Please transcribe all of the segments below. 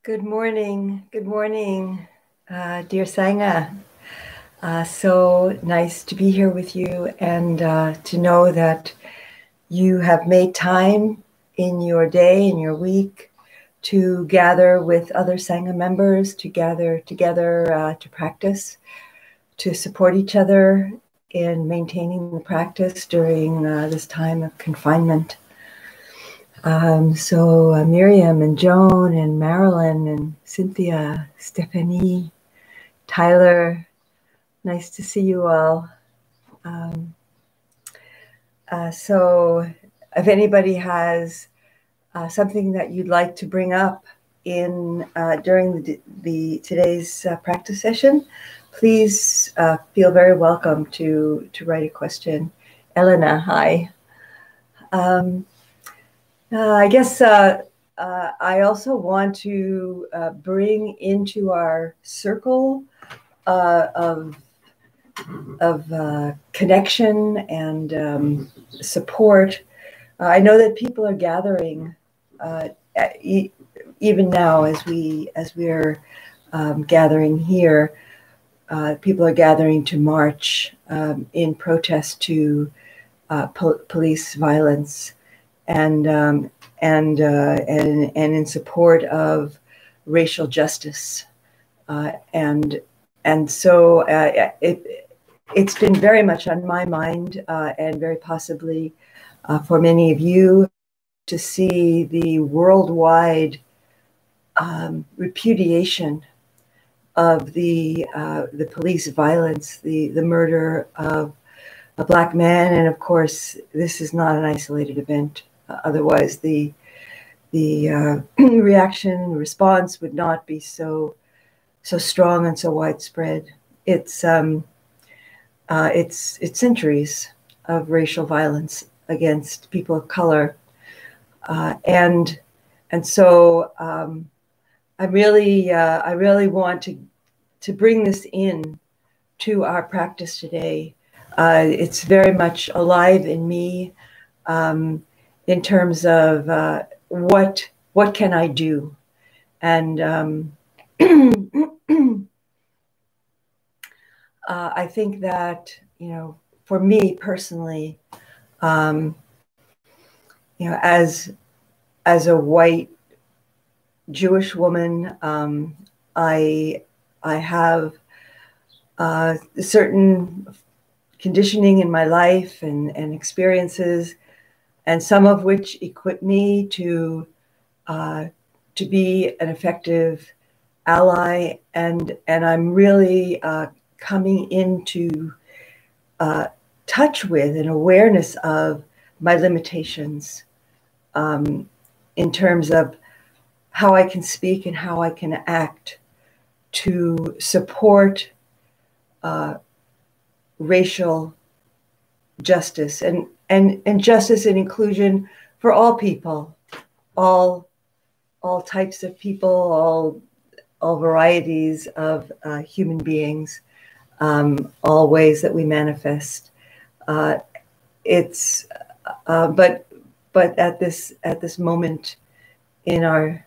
Good morning. Good morning, dear Sangha. So nice to be here with you and to know that you have made time in your day, in your week, to gather with other Sangha members, to gather together to practice, to support each other in maintaining the practice during this time of confinement. So Miriam and Joan and Marilyn and Cynthia, Stephanie, Tyler, nice to see you all. So if anybody has something that you'd like to bring up in during the today's practice session, please feel very welcome to write a question. Elena, hi. I guess I also want to bring into our circle of connection and support. I know that people are gathering even now as we're gathering here. People are gathering to march in protest to police violence. And in support of racial justice, and so it's been very much on my mind, and very possibly for many of you, to see the worldwide repudiation of the police violence, the murder of a Black man, and of course, this is not an isolated event. Otherwise, the reaction, response would not be so strong and so widespread. It's centuries of racial violence against people of color, and so I really want to bring this in to our practice today. It's very much alive in me. In terms of what can I do, and I think that for me personally, as a white Jewish woman, I have certain conditioning in my life and experiences, and some of which equip me to be an effective ally, and I'm really coming into touch with an awareness of my limitations in terms of how I can speak and how I can act to support racial justice and justice and inclusion for all people, all types of people, all varieties of human beings, all ways that we manifest. But at this moment in our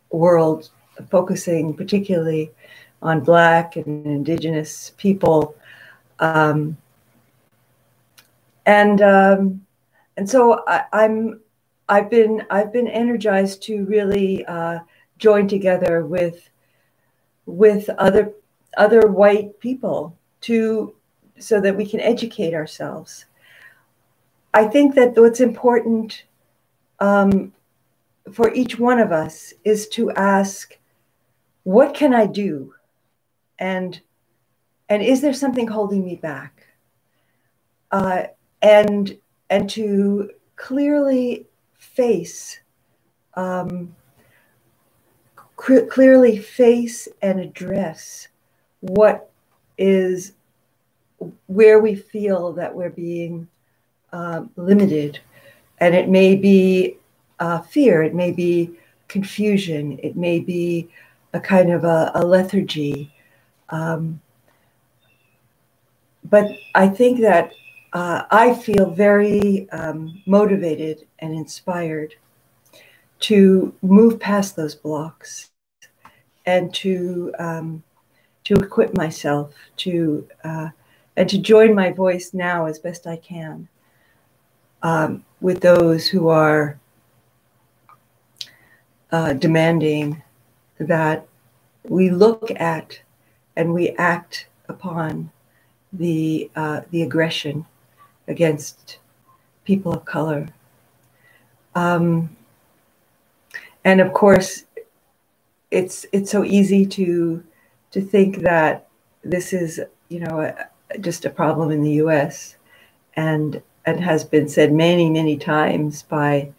world, focusing particularly on Black and Indigenous people. And so I've been energized to really join together with other white people so that we can educate ourselves. I think that what's important for each one of us is to ask, what can I do? And is there something holding me back? And to clearly face and address where we feel that we're being limited. And it may be fear, it may be confusion, it may be a kind of a lethargy. But I think that I feel very motivated and inspired to move past those blocks and to equip myself and to join my voice now as best I can with those who are demanding that we look at and we act upon the aggression against people of color. And of course, it's so easy to think that this is, just a problem in the U.S. and has been said many, many times by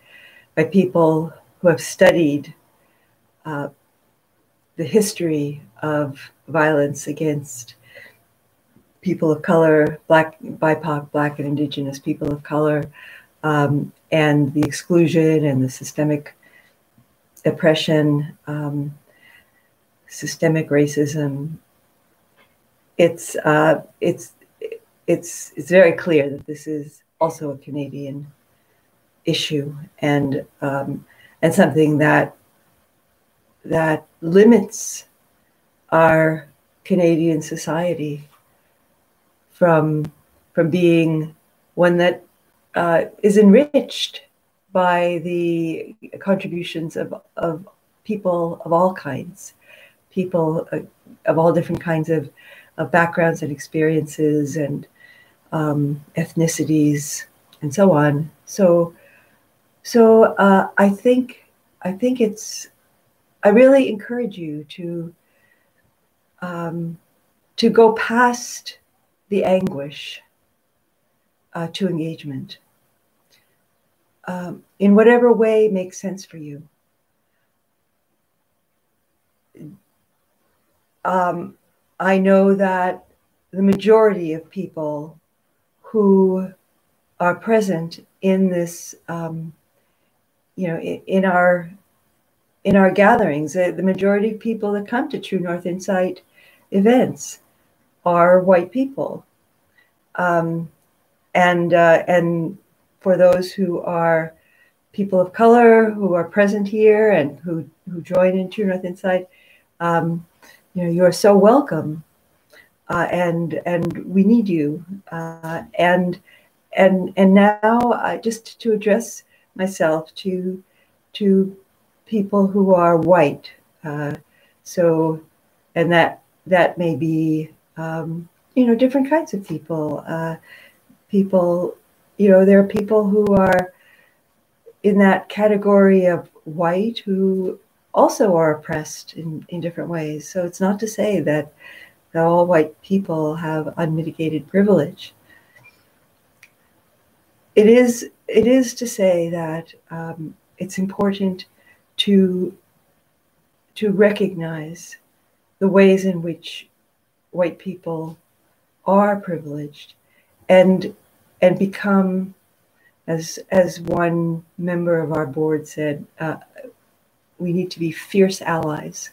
people who have studied the history of violence against people of color, Black, BIPOC, Black and Indigenous people of color, and the exclusion and the systemic oppression, systemic racism. It's very clear that this is also a Canadian issue and something that limits our Canadian society from being one that is enriched by the contributions of people of all kinds, people of all different kinds of backgrounds and experiences and ethnicities and so on. So I think I really encourage you to go past the anguish to engagement in whatever way makes sense for you. I know that the majority of people who are present in this, in our gatherings, the majority of people that come to True North Insight events are white people, and for those who are people of color who are present here and who join in True North Insight, you are so welcome, and we need you. And now, just to address myself to people who are white, so, and that may be different kinds of people. People, there are people who are in that category of white who also are oppressed in different ways. So it's not to say that all white people have unmitigated privilege. It is to say that it's important to recognize the ways in which white people are privileged and become, as one member of our board said, we need to be fierce allies,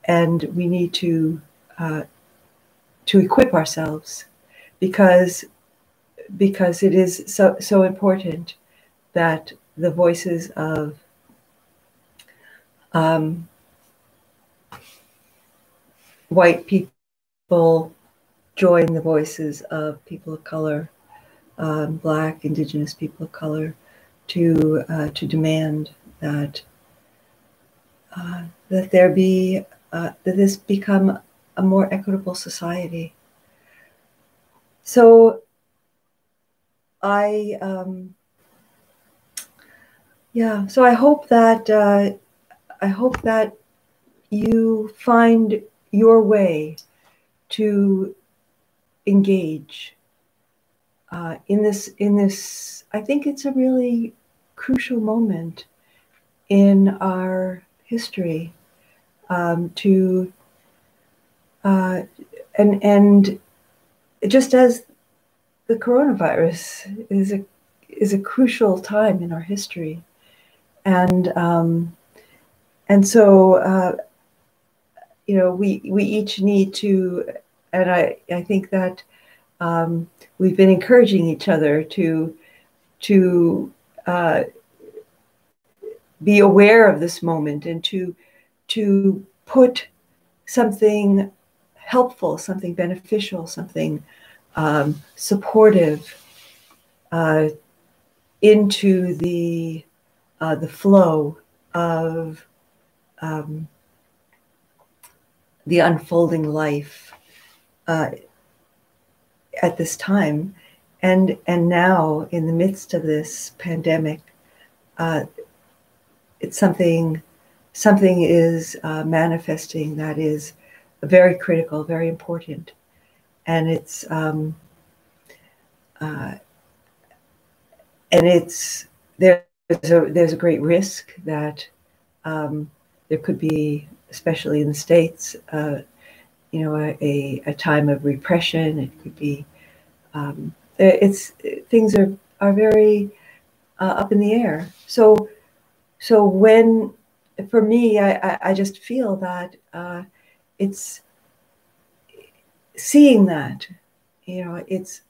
and we need to equip ourselves because it is so important that the voices of white people join the voices of people of color, Black, Indigenous people of color, to demand that there be that this become a more equitable society. So I hope that you find your way to engage in this. I think it's a really crucial moment in our history, and just as the coronavirus is a crucial time in our history, and so we each need to, and I think that we've been encouraging each other to be aware of this moment and to put something helpful, something beneficial, something supportive into the flow of the unfolding life at this time, and now in the midst of this pandemic, it's something is manifesting that is very critical, very important, and it's there's a great risk that there could be, especially in the States, a time of repression. It could be things are very up in the air. So when, for me, I just feel that it's seeing that, it's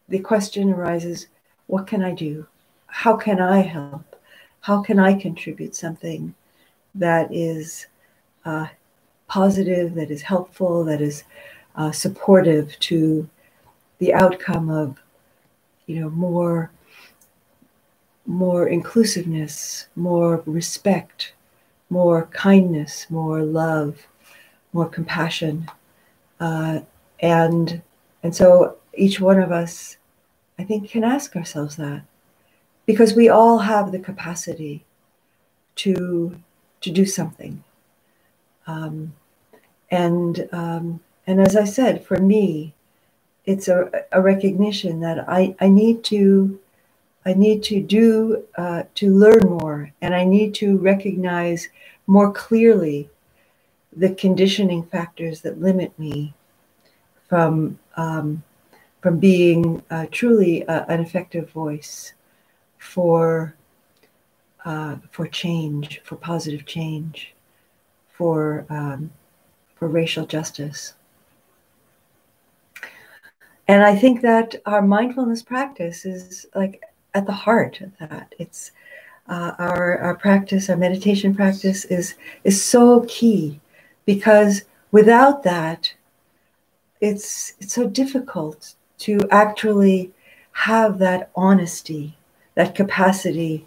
the question arises: what can I do? How can I help? How can I contribute something that is positive, that is helpful, that is supportive to the outcome of, more inclusiveness, more respect, more kindness, more love, more compassion, and so each one of us, I think, can ask ourselves that, because we all have the capacity to do something. And as I said, for me, it's a recognition that I need to learn more, and I need to recognize more clearly the conditioning factors that limit me from being truly an effective voice for change, for positive change, for racial justice. And I think that our mindfulness practice is like at the heart of that. It's our practice, our meditation practice is so key, because without that, it's so difficult to actually have that honesty, that capacity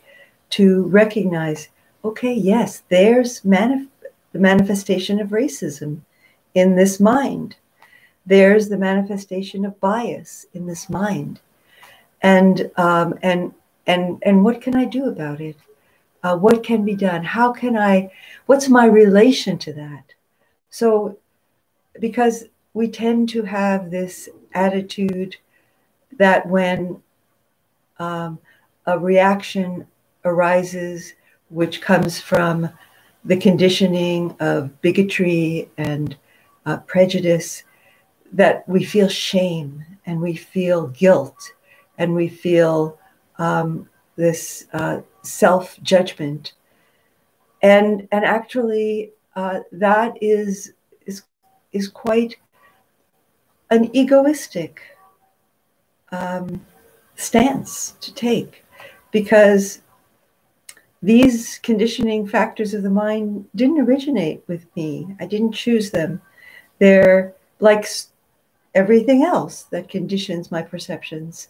to recognize, okay, yes, there's the manifestation of racism in this mind. There's the manifestation of bias in this mind, and what can I do about it? What can be done? What's my relation to that? So, because we tend to have this attitude that when a reaction arises, which comes from the conditioning of bigotry and prejudice, that we feel shame and we feel guilt and we feel this self-judgment, and actually that is quite an egoistic stance to take, because these conditioning factors of the mind didn't originate with me. I didn't choose them. They're like everything else that conditions my perceptions.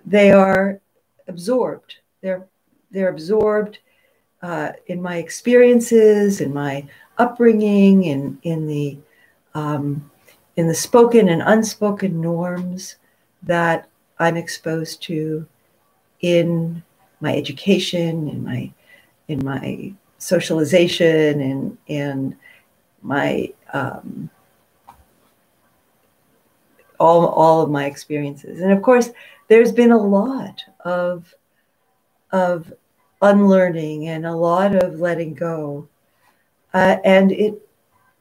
They are absorbed. They're absorbed in my experiences, in my upbringing, in the spoken and unspoken norms that I'm exposed to in my education, in my socialization, in my all of my experiences. And of course, there's been a lot of unlearning and a lot of letting go, and it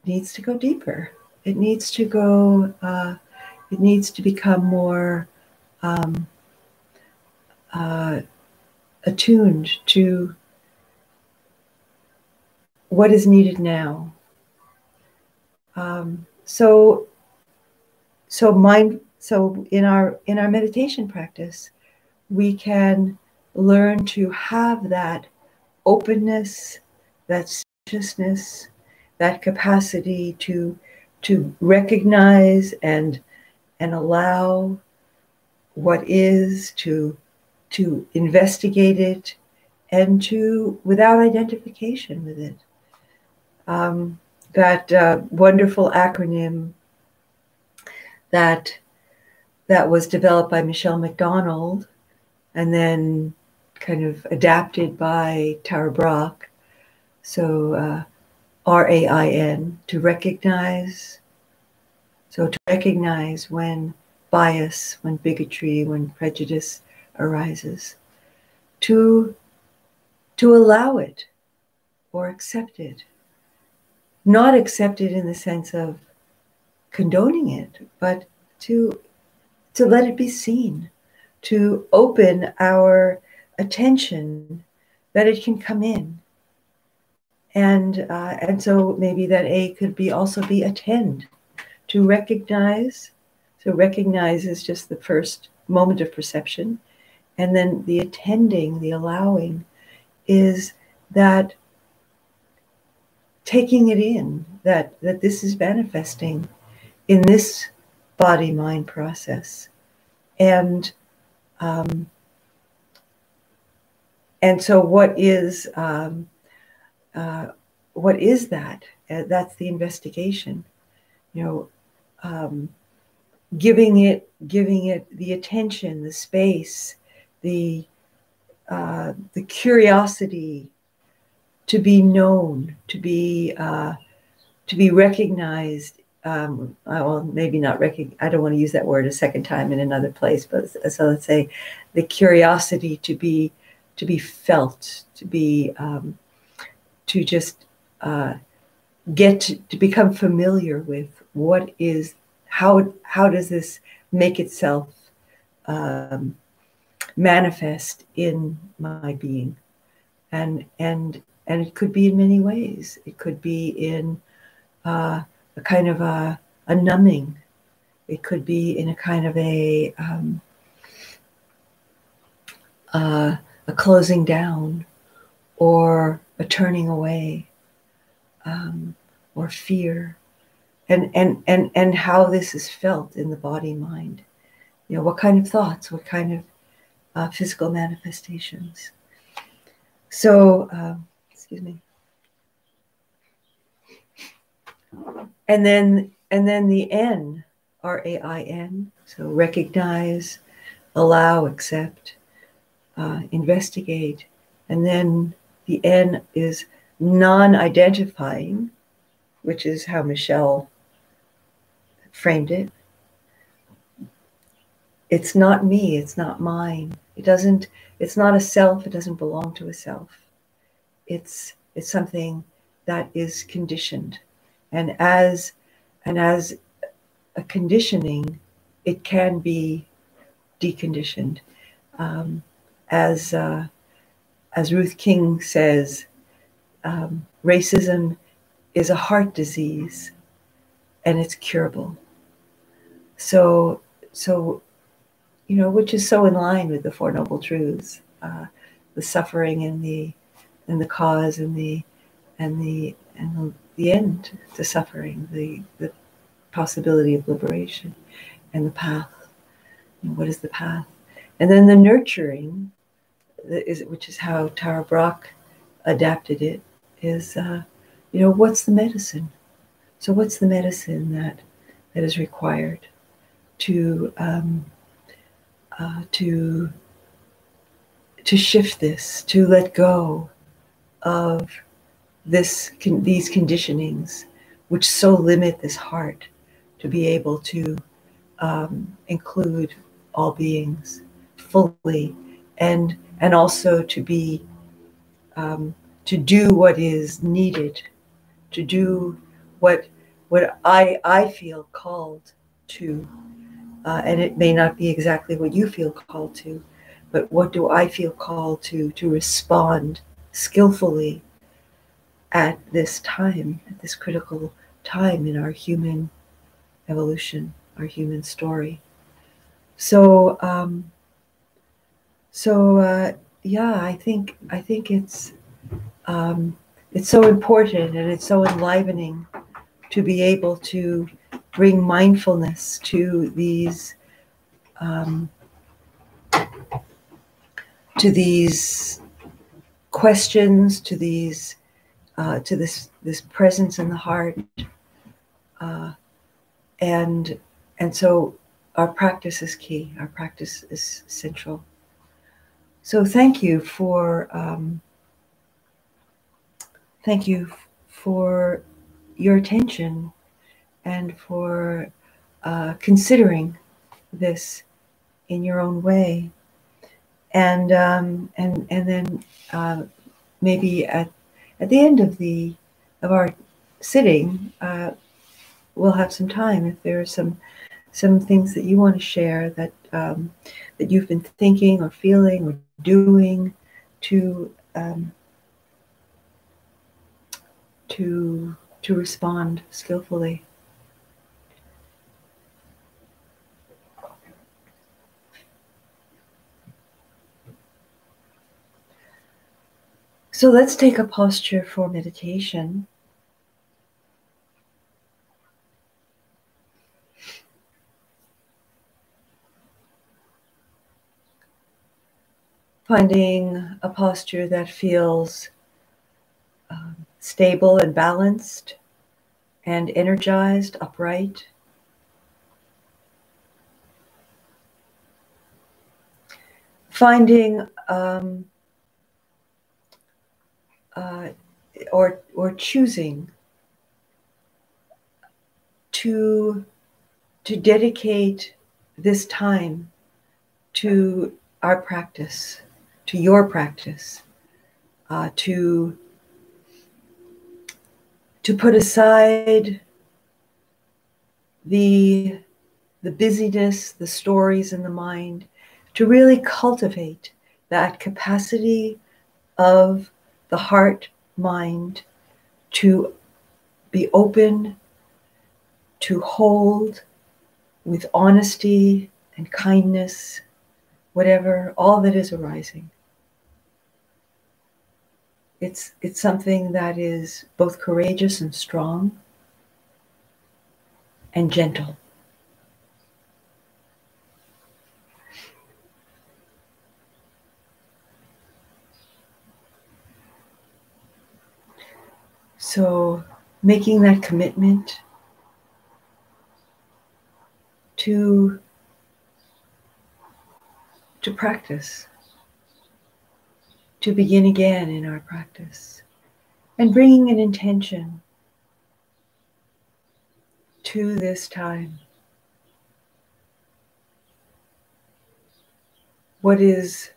needs to go deeper. It needs to go. It needs to become more attuned to what is needed now. So in our meditation practice, we can learn to have that openness, that spaciousness, that capacity to recognize and allow what is, to investigate it, and to, without identification with it. That wonderful acronym that was developed by Michelle McDonald and then kind of adapted by Tara Brach. So RAIN, to recognize. So to recognize when bias, when bigotry, when prejudice arises. To allow it or accept it. Not accept it in the sense of condoning it, but to let it be seen, to open our attention that it can come in. And so maybe that A could be also be attend, to recognize. So recognize is just the first moment of perception. And then the attending, the allowing, is that taking it in, that this is manifesting in this body-mind process. And so what is that? That's the investigation. Giving it the attention, the space, the curiosity to be known, to be recognized. Well, maybe not recognized. I don't want to use that word a second time in another place, but so let's say the curiosity to be felt, to be to just get to become familiar with what is, how does this make itself manifest in my being, and it could be in many ways. It could be in a kind of a numbing. It could be in a kind of a closing down, or a turning away, or fear, and how this is felt in the body mind. What kind of thoughts, what kind of physical manifestations. So, excuse me. And then the N, RAIN. So recognize, allow, accept, investigate. And then the N is non-identifying, which is how Michelle framed it. It's not me, it's not mine. It's not a self, it doesn't belong to a self. It's something that is conditioned. And as a conditioning, it can be deconditioned. As Ruth King says, racism is a heart disease, and it's curable. So which is so in line with the Four Noble Truths, the suffering and the cause and the end to suffering, the possibility of liberation, and the path. What is the path? And then the nurturing, which is how Tara Brach adapted it, is what's the medicine? So what's the medicine that is required to shift this, to let go of these conditionings, which so limit this heart to be able to include all beings fully, and also to be to do what is needed, to do what I feel called to. And it may not be exactly what you feel called to, but what do I feel called to respond skillfully at this time, at this critical time in our human evolution, our human story. So yeah, I think it's It's so important and it's so enlivening to be able to bring mindfulness to um, these questions, to this presence in the heart, uh, and and so our practice is key. Our practice is central. So thank you for your attention and for considering this in your own way, and then maybe at the end of our sitting, we'll have some time if there are some things that you want to share that you've been thinking or feeling or doing to to to respond skillfully. So let's take a posture for meditation. Finding a posture that feels stable and balanced and energized, upright. Finding or choosing to dedicate this time to our practice, to your practice, to put aside the busyness, the stories in the mind, to really cultivate that capacity of the heart mind to be open, to hold with honesty and kindness whatever, all that is arising. It's something that is both courageous and strong and gentle. So making that commitment to practice, to begin again in our practice, and bringing an intention to this time. What is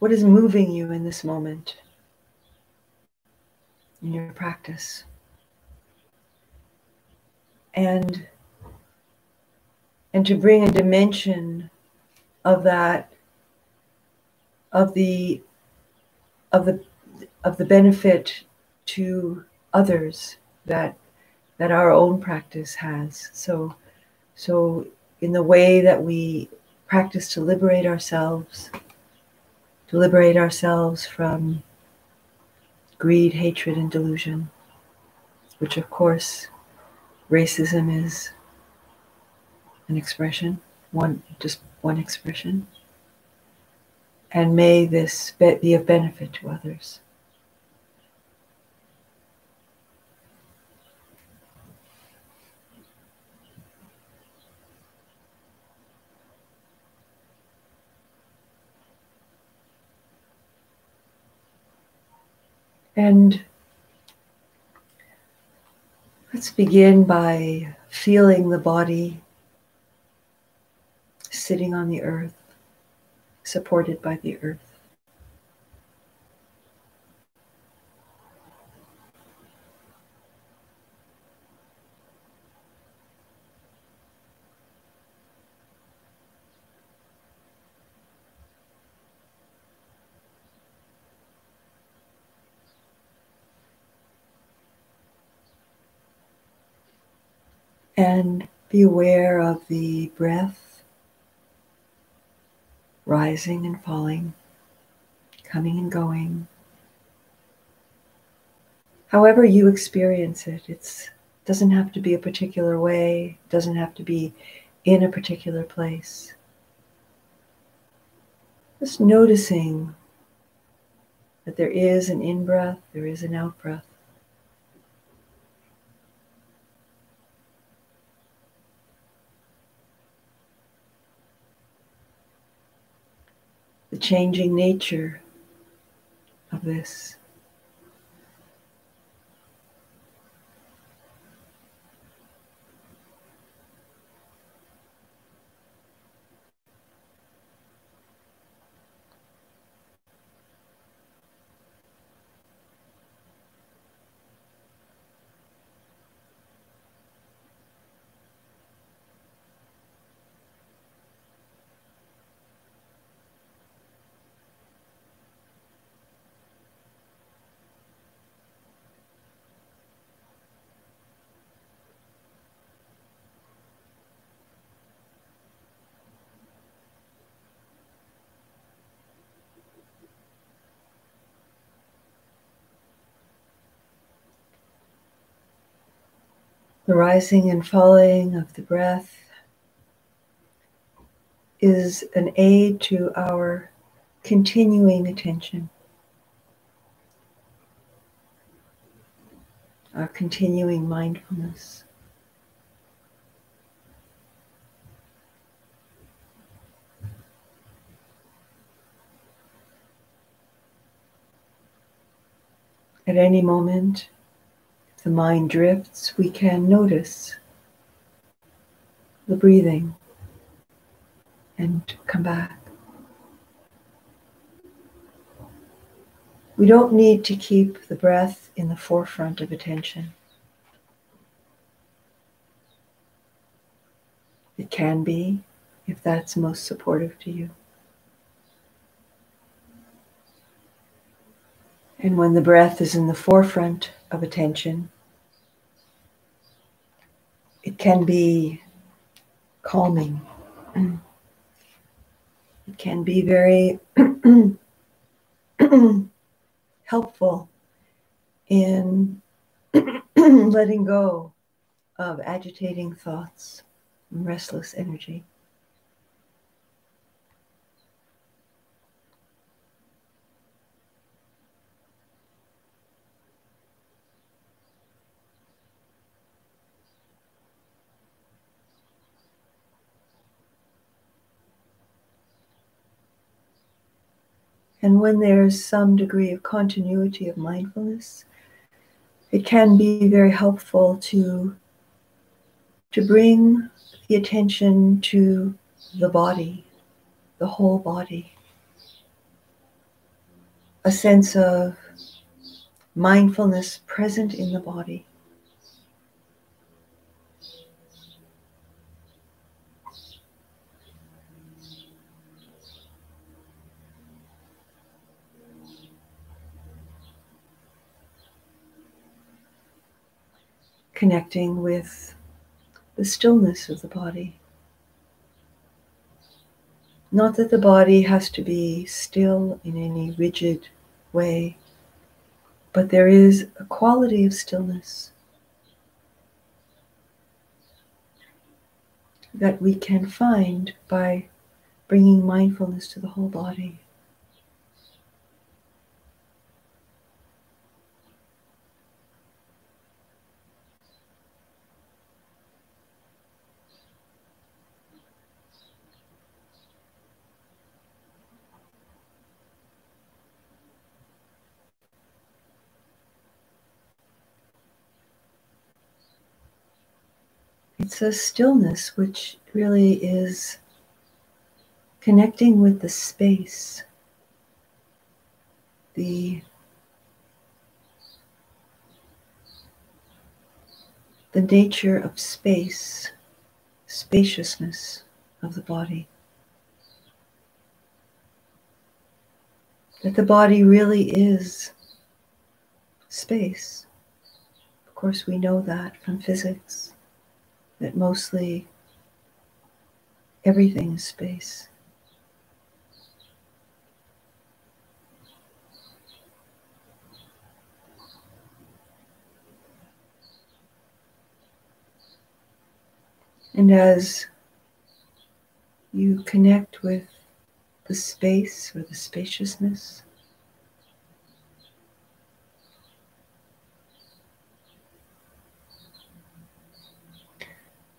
moving you in this moment in your practice? And to bring a dimension of that, of the benefit to others that our own practice has. So in the way that we practice to liberate ourselves from greed, hatred, and delusion, which of course racism is an expression, just one expression. And may this be of benefit to others. And let's begin by feeling the body sitting on the earth, supported by the earth. And be aware of the breath rising and falling, coming and going. However you experience it, it doesn't have to be a particular way, it doesn't have to be in a particular place. Just noticing that there is an in-breath, there is an out-breath. The changing nature of this. The rising and falling of the breath is an aid to our continuing attention, our continuing mindfulness. At any moment, if the mind drifts, we can notice the breathing and come back. We don't need to keep the breath in the forefront of attention. It can be, if that's most supportive to you. And when the breath is in the forefront of attention, it can be calming. It can be very helpful in letting go of agitating thoughts and restless energy. And when there's some degree of continuity of mindfulness, it can be very helpful to bring the attention to the body, the whole body. A sense of mindfulness present in the body. Connecting with the stillness of the body. Not that the body has to be still in any rigid way, but there is a quality of stillness that we can find by bringing mindfulness to the whole body. It's a stillness which really is connecting with the space, the nature of space, spaciousness of the body. That the body really is space. Of course, we know that from physics, that mostly everything is space. And as you connect with the space or the spaciousness,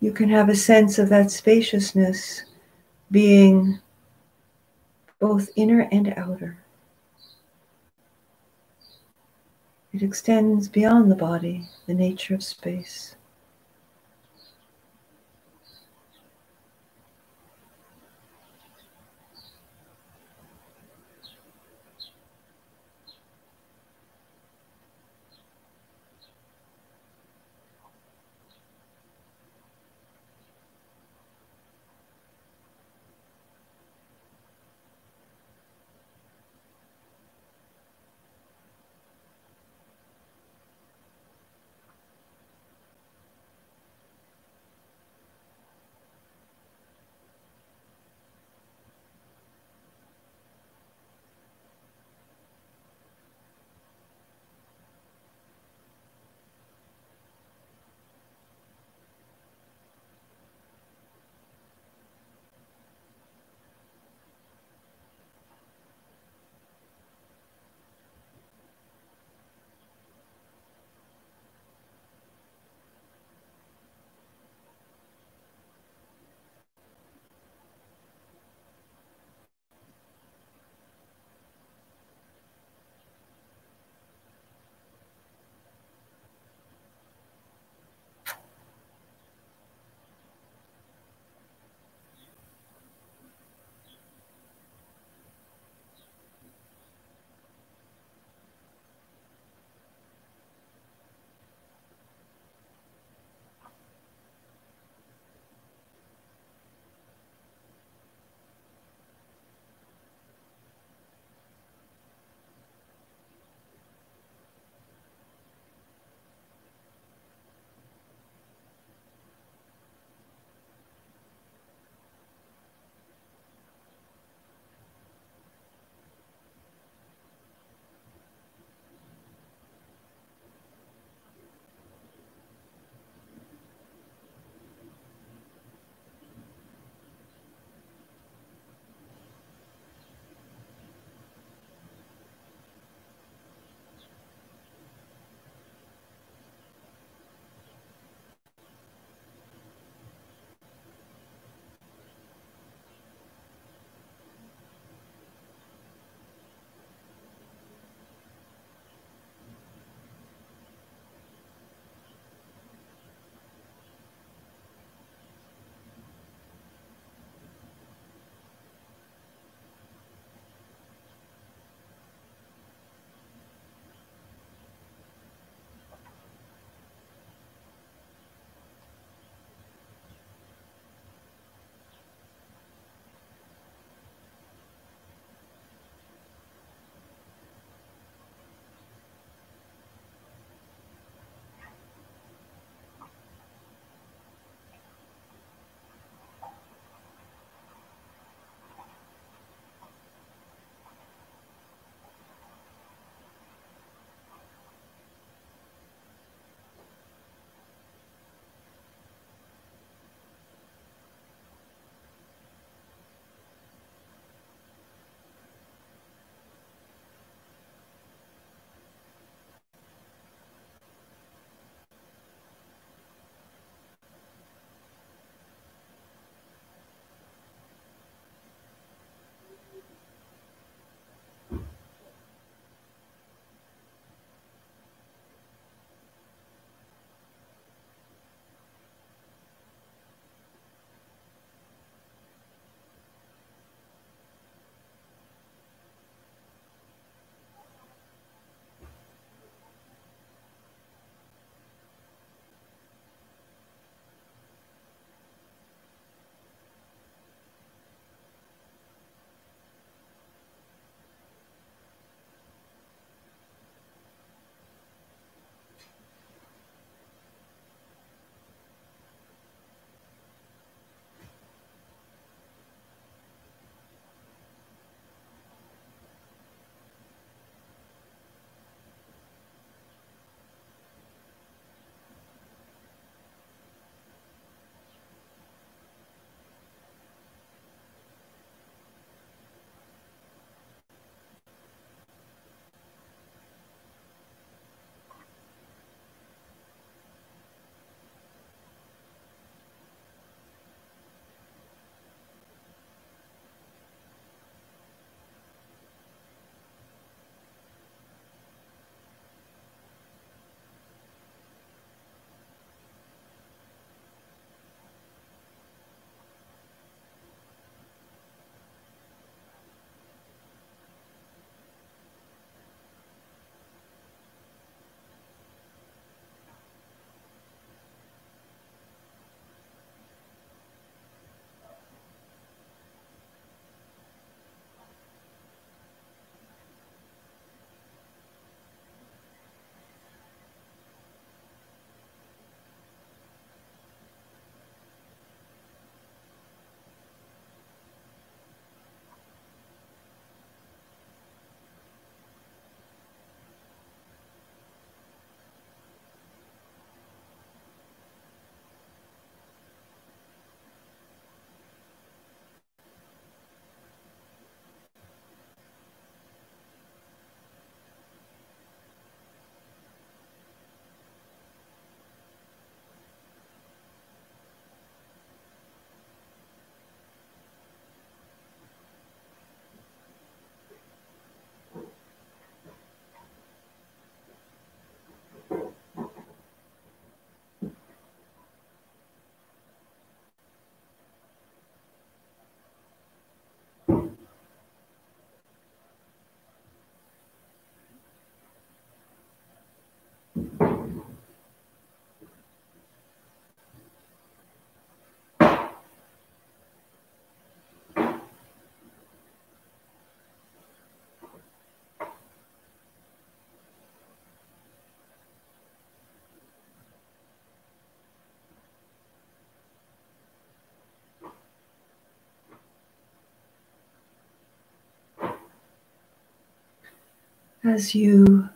you can have a sense of that spaciousness being both inner and outer. It extends beyond the body, the nature of space. As you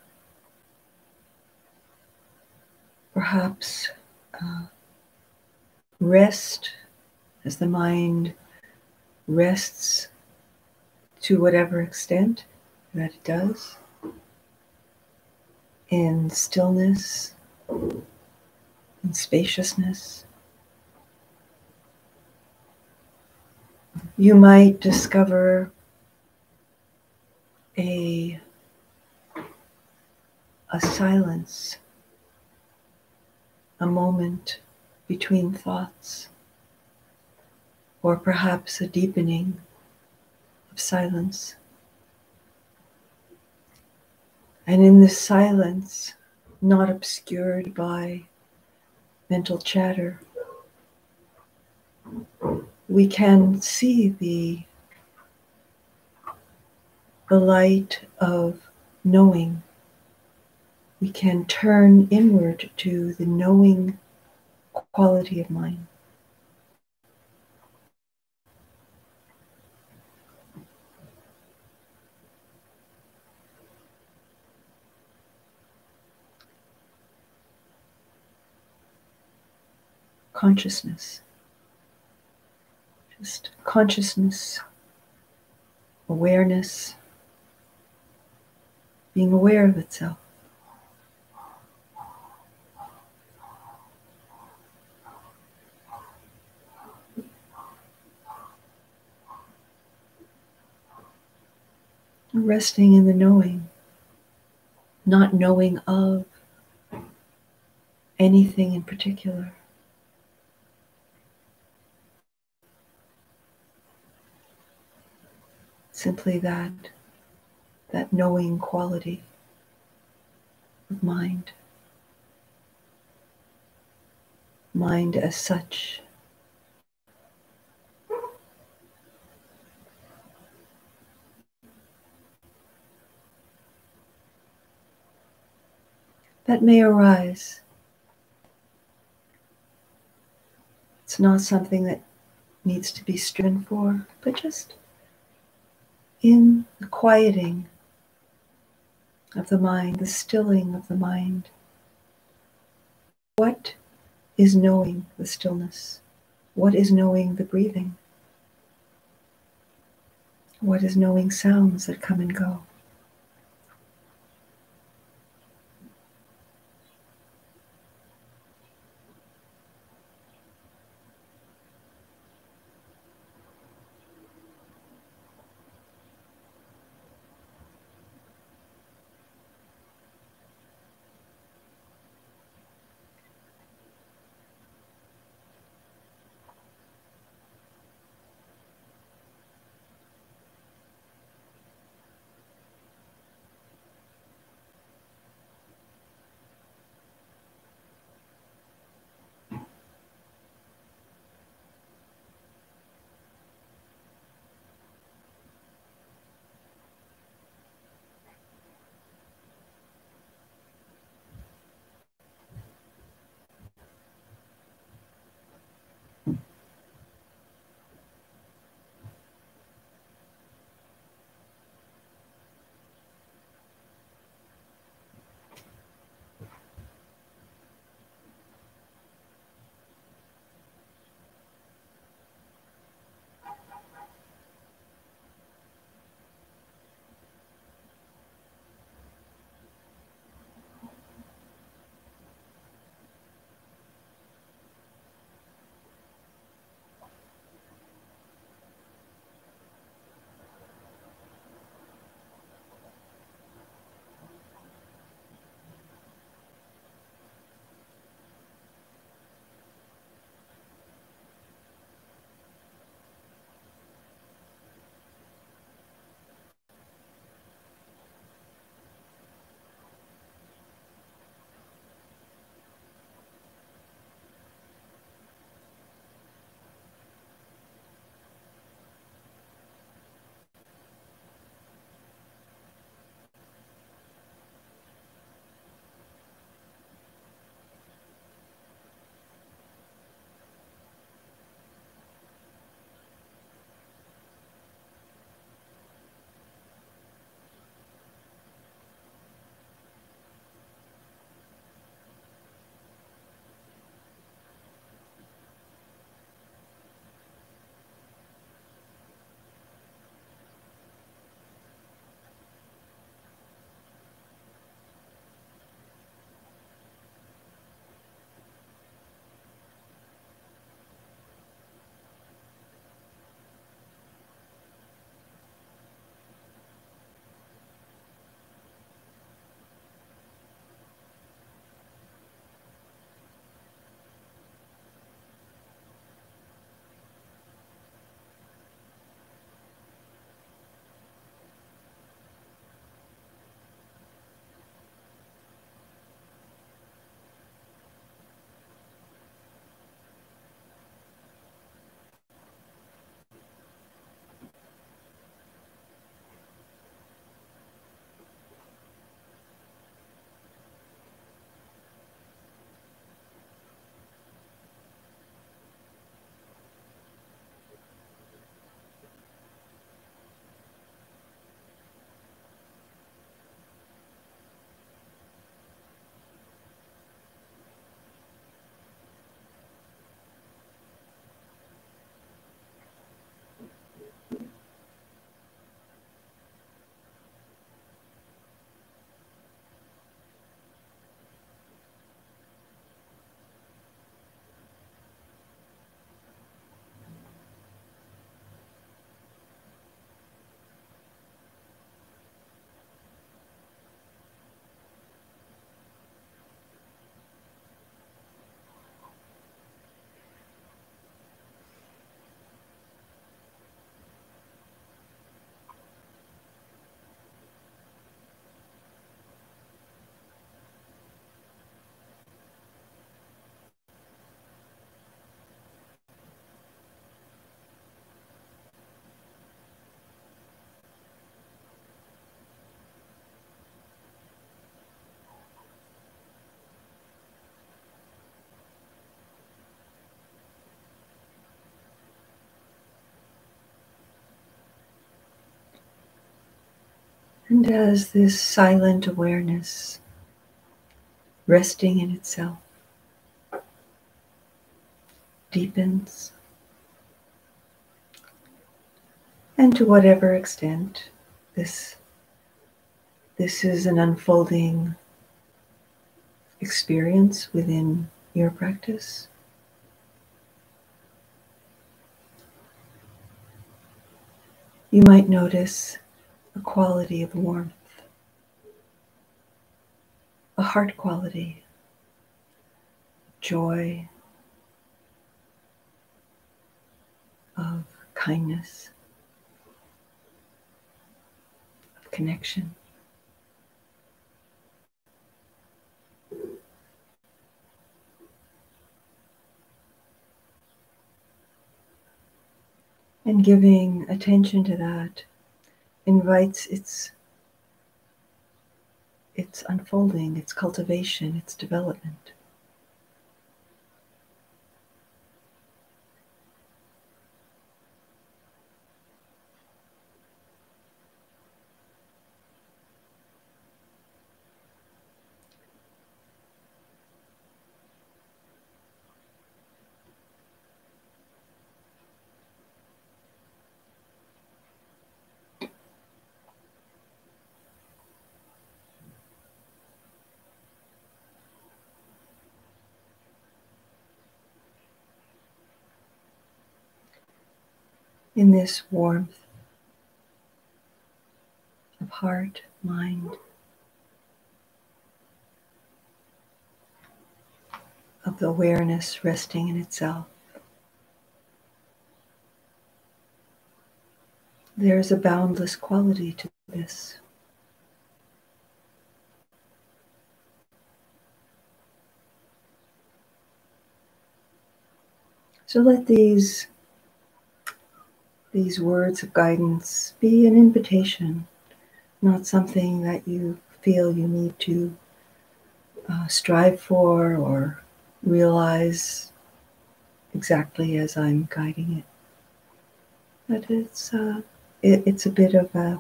perhaps rest, as the mind rests to whatever extent that it does, in stillness, in spaciousness, you might discover a silence, a moment between thoughts, or perhaps a deepening of silence. And in this silence, not obscured by mental chatter, we can see the light of knowing. We can turn inward to the knowing quality of mind. Consciousness. Just consciousness, awareness, being aware of itself. Resting in the knowing, not knowing of anything in particular. Simply that knowing quality of mind. Mind as such. That may arise. It's not something that needs to be striven for, but just in the quieting of the mind, the stilling of the mind. What is knowing the stillness? What is knowing the breathing? What is knowing sounds that come and go? And as this silent awareness, resting in itself, deepens, and to whatever extent this is an unfolding experience within your practice, you might notice a quality of warmth, a heart quality, joy, of kindness, of connection. And giving attention to that invites its unfolding, its cultivation, its development. In this warmth of heart, mind, of the awareness resting in itself, there's a boundless quality to this. So let these words of guidance be an invitation, not something that you feel you need to strive for or realize exactly as I'm guiding it. But it's a bit of like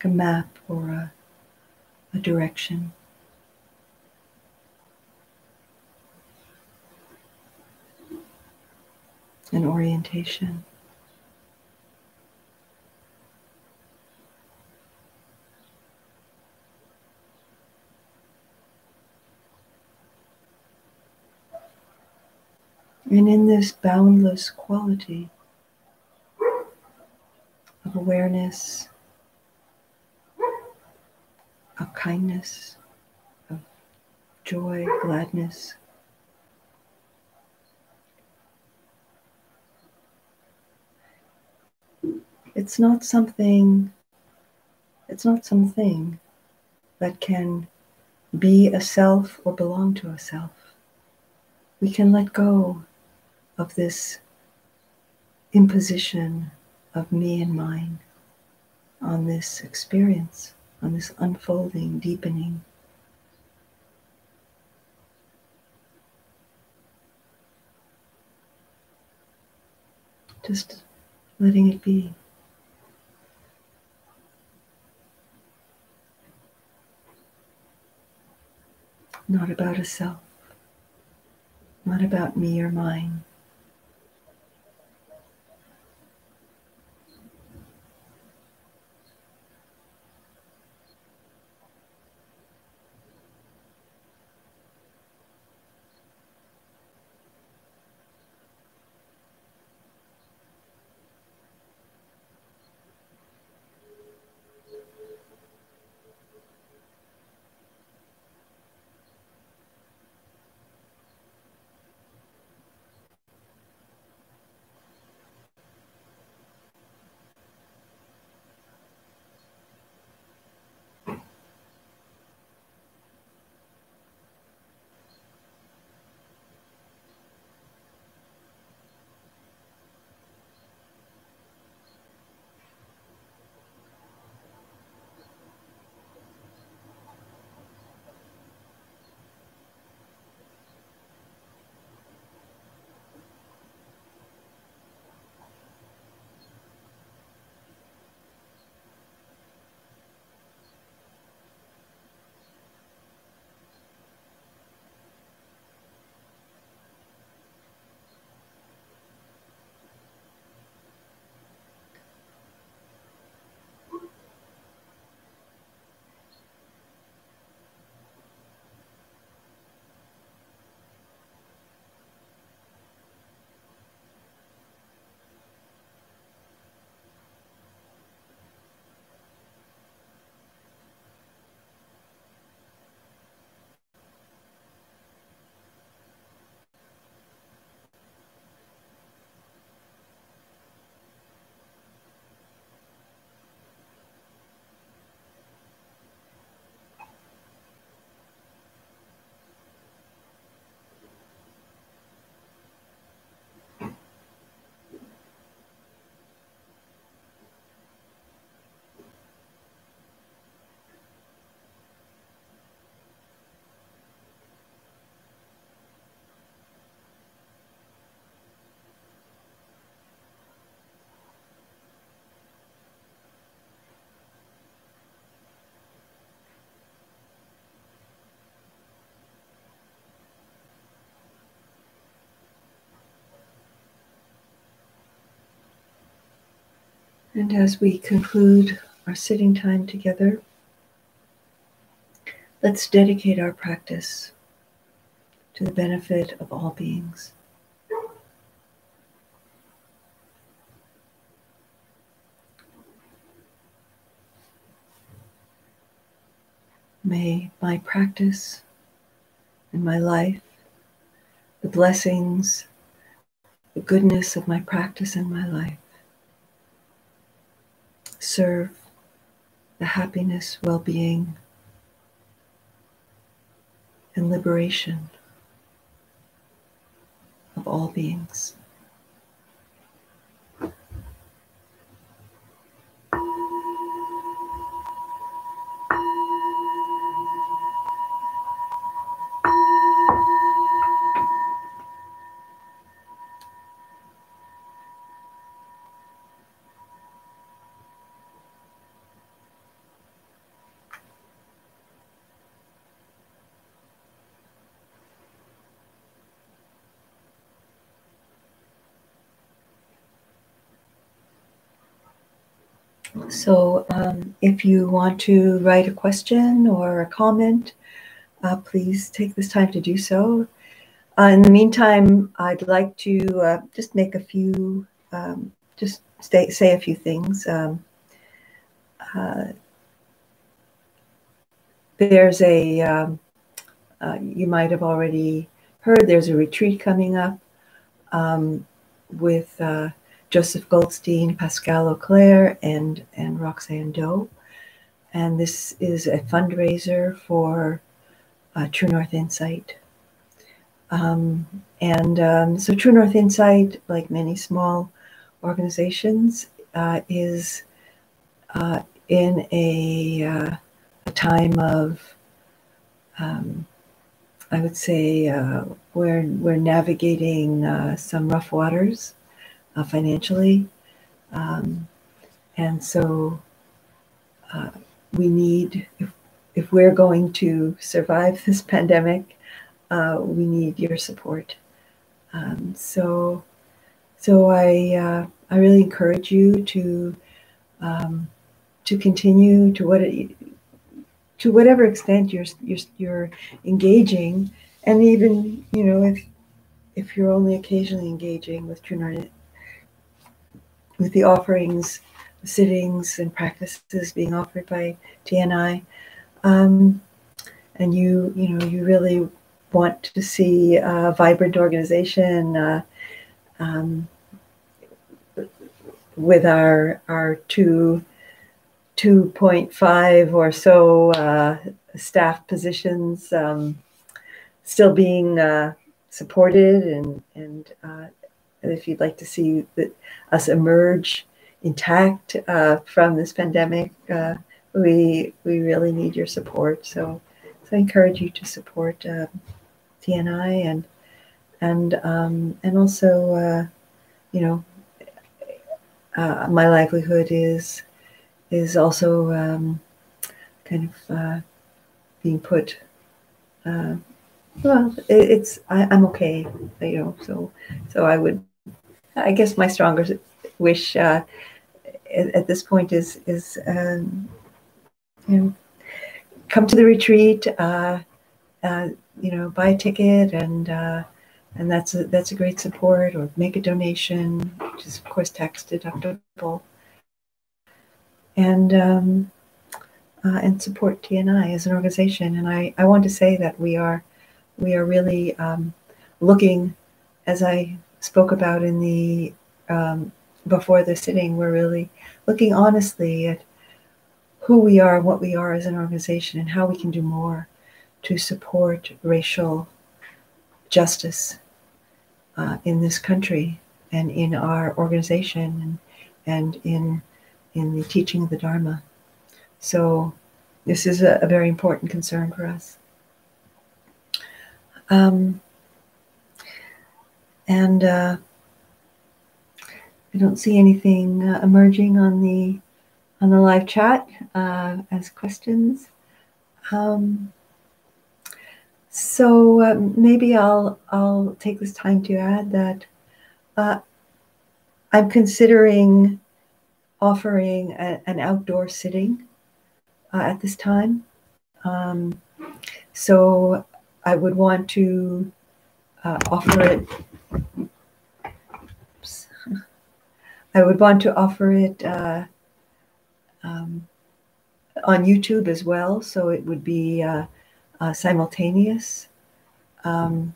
a map or a direction. An orientation. And in this boundless quality of awareness, of kindness, of joy, gladness, it's not something that can be a self or belong to a self. We can let go of this imposition of me and mine on this experience, on this unfolding, deepening. Just letting it be. Not about a self, not about me or mine. And as we conclude our sitting time together, let's dedicate our practice to the benefit of all beings. May my practice and my life, the blessings, the goodness of my practice and my life, serve the happiness, well-being, and liberation of all beings. So if you want to write a question or a comment, please take this time to do so. In the meantime, I'd like to just make a few, say a few things. There's you might have already heard, there's a retreat coming up with Joseph Goldstein, Pascal Auclair, and Roxanne Doe. And this is a fundraiser for True North Insight. So True North Insight, like many small organizations, is in a time of, I would say, we're navigating some rough waters financially, and so we need, if we're going to survive this pandemic, we need your support. So I really encourage you to continue to whatever extent you're engaging, and even if you're only occasionally engaging with True North, with the offerings, the sittings and practices being offered by TNI, and you really want to see a vibrant organization with our 2.5 or so staff positions still being supported, and if you'd like to see us emerge intact from this pandemic, we really need your support. So I encourage you to support TNI, and also my livelihood is also kind of being put. Well, I'm okay, So I guess my strongest wish at this point is come to the retreat, buy a ticket, and that's a great support, or make a donation, which is of course tax deductible, and support TNI as an organization. And I want to say that we are really looking, as I spoke about in the before the sitting, we're really looking honestly at who we are, what we are as an organization, and how we can do more to support racial justice in this country and in our organization and in the teaching of the Dharma. So this is a very important concern for us. And I don't see anything emerging on the live chat as questions. So maybe I'll take this time to add that I'm considering offering an outdoor sitting at this time. So I would want to offer it. Oops. I would want to offer it on YouTube as well, so it would be simultaneous. Um,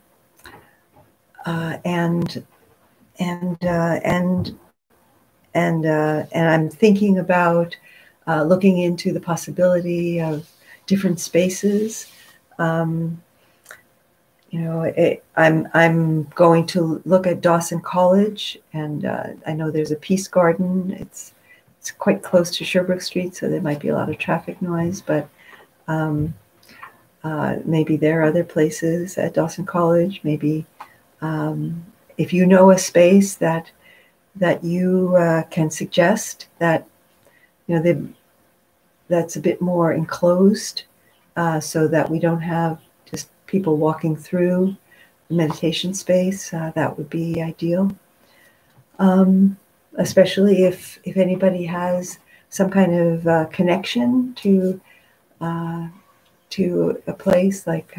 and and and I'm thinking about looking into the possibility of different spaces. I'm going to look at Dawson College, and I know there's a Peace Garden. It's quite close to Sherbrooke Street, so there might be a lot of traffic noise, but maybe there are other places at Dawson College. Maybe if you know a space that you can suggest that that's a bit more enclosed, so that we don't have just people walking through the meditation space, that would be ideal. Especially if anybody has some kind of connection to a place like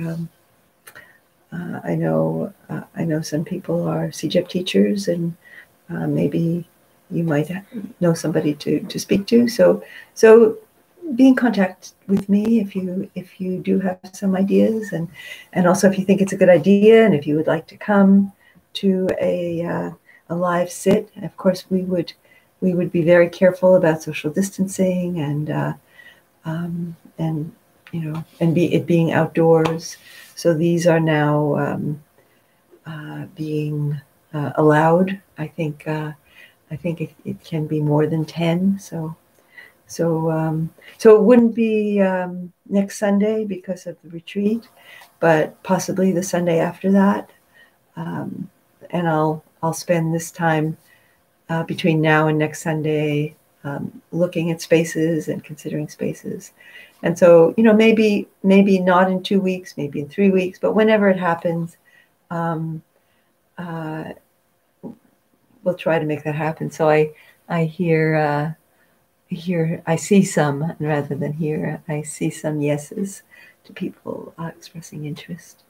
I know some people are CJEP teachers, and maybe you might know somebody to speak to. So be in contact with me if you do have some ideas, and also if you think it's a good idea, and if you would like to come to a live sit. Of course, we would be very careful about social distancing and it being outdoors. So these are now being allowed. I think it can be more than 10. So it wouldn't be next Sunday because of the retreat, but possibly the Sunday after that. And I'll spend this time between now and next Sunday looking at spaces and considering spaces. And so, maybe not in 2 weeks, maybe in 3 weeks, but whenever it happens, we'll try to make that happen. So I see some, rather than hear, I see some yeses to people expressing interest.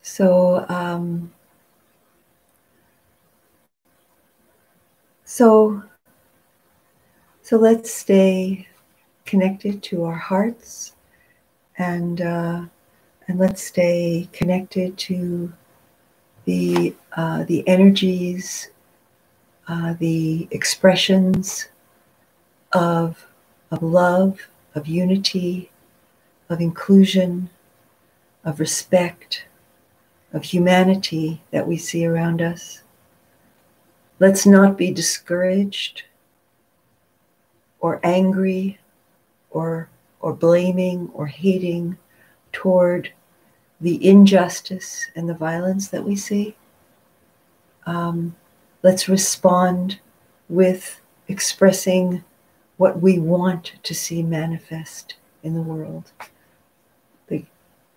So let's stay connected to our hearts, and let's stay connected to the energies, the expressions of love, of unity, of inclusion, of respect, of humanity that we see around us. Let's not be discouraged or angry or blaming or hating toward the injustice and the violence that we see. Let's respond with expressing what we want to see manifest in the world.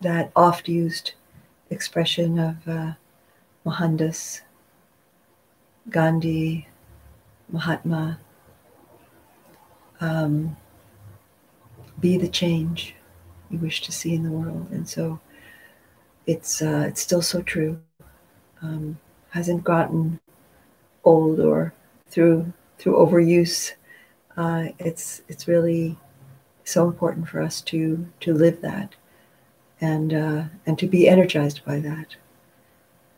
That oft-used expression of Mohandas, Gandhi, Mahatma, be the change you wish to see in the world. And so it's still so true. Hasn't gotten old or through overuse. It's really so important for us to live that, and to be energized by that,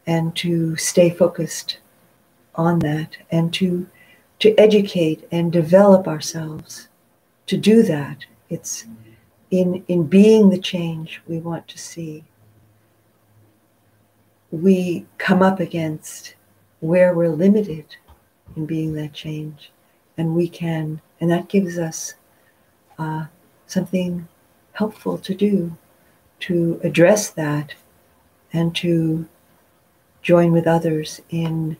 and to stay focused on that, and to educate and develop ourselves to do that. It's in being the change we want to see. We come up against where we're limited in being that change, and that gives us something helpful to do, to address that, and to join with others in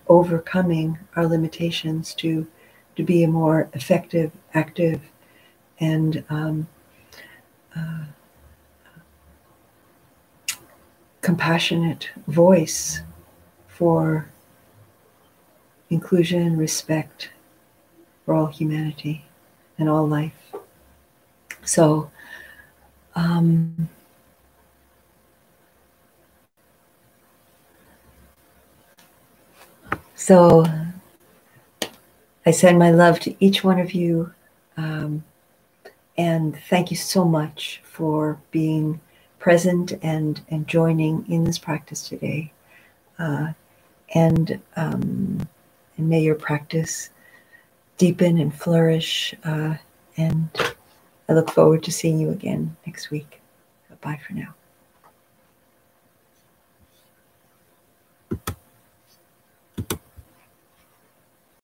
overcoming our limitations to be a more effective, active, and compassionate voice for inclusion, respect for all humanity and all life. So, so I send my love to each one of you, and thank you so much for being present and joining in this practice today. And may your practice deepen and flourish. And I look forward to seeing you again next week. Bye for now.